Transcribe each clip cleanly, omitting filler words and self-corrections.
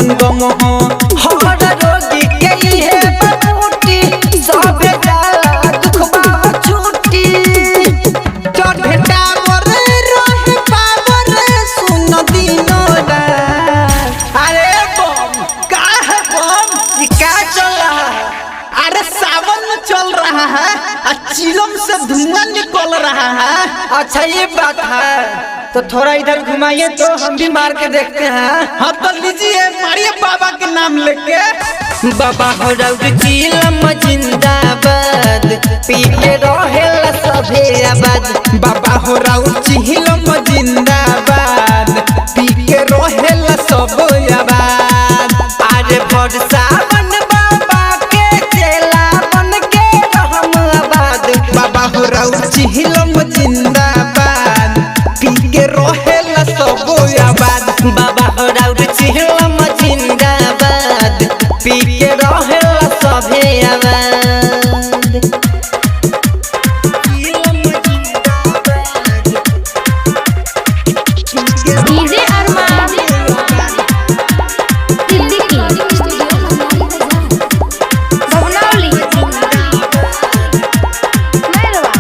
अपन गम हो हर रोगी के ये बबूटी सब जाला दुखबा छूटी चढ़ भेटा मोर रहे पावर सुन दिनो रात। अरे बम का है बम ये क्या चल रहा है? अरे सावन में चल रहा है चिलम से धुआं निकल रहा है। अच्छा ये बात है तो थोड़ा इधर घुमाइए तो हम भी मार के देखते हैं। हाँ तो लीजिए मारिए बाबा के नाम लेके। बाबा हो राउत चिलम जिंदाबाद पी के रहेला सभे आबाद। बाबा हो राउत चिलम जिंदाबाद पी के रहेला सब आबाद। अरे भर सावन बाबा के चेला बन के रहम आबाद। बाबा हो राउत चिलम जिंदाबाद पी के रहेला सब आबाद। बाबा हो राउत चिलम जिंदाबाद पी के रहेला सभे आबाद। डीजे अरमान सिद्दीकी भवनावली मैरवा।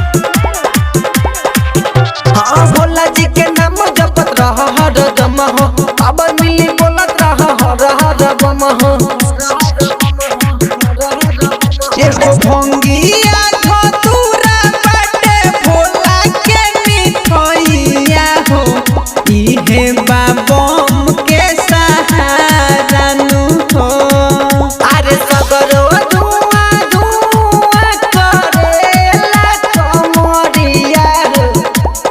हाँ भोला जी के नाम जपत रह हर दम हो अब मिली बोलत रह हर बम हो। एगो भंगिया धतूरा बाटे भोला के मिठैया हो इहे बाबम के सहारा नु हो। अरे सगरो धुआं धुआं करेला कमरिया हो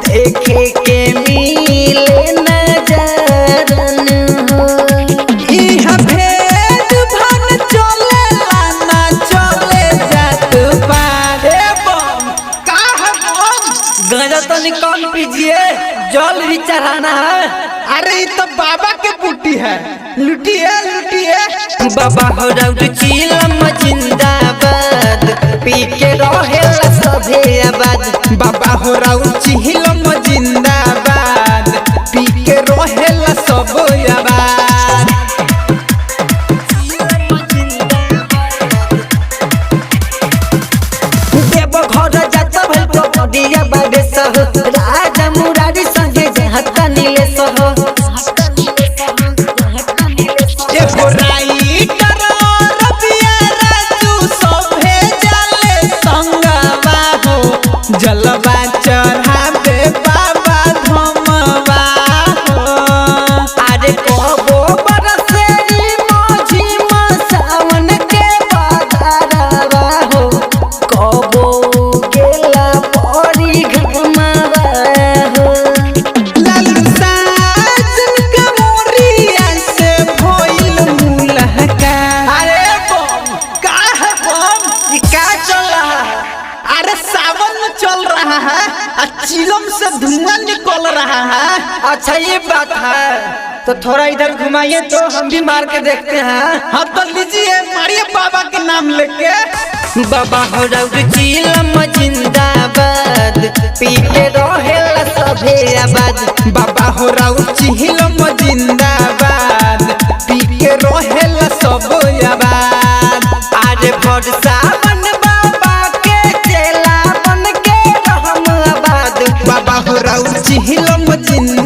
देखे के मिले नजरन हो। इहा भेद भन चलेला ना चले जात पारे बम का है बम गांजा तो निकाल पीजिए जल भी चढ़ाना है। अरे ये तो बाबा के बूटी है लुटिए लुटिए। बाबा हो राउत चिलम जिंदाबाद पी के रहेला सभे आबाद। बाबा हो राउत चिलम जिंदाबाद पी के रहेला सब आबाद। देव घर जात भल तो बडिया बाबे सह राजा मुरारी संगे जहता नीले सह। एगो राइटर रबिया राजू सभे जाले संगवा हो जलवा चढ़ावे बाबा धमवा हो। अरे कबो बरसेरी माझी सावन के बादरवा हो कबो गेला परी घमावा हो। लालू साजन के मोरिया से भइल मुलहका। अरे बम का है बम ये क्या चल रहा है? अरे सावन में चल रहा है चिलम से धुआं निकल रहा है। अच्छा ये बात है तो थोड़ा इधर घुमाइए तो हम भी मार के देखते हैं। हाँ तो लीजिए मारिए बाबा के नाम लेके। बाबा हो राउत चिलम जिंदाबाद पी के रहेला सभे आबाद। बाबा हो राउत चिलम जिंदाबाद पी के रहेला सब आबाद। अरे भर सावन बाबा के चेला बन के रहम आबाद। बाबा हो राउत चिलम जिंदाबाद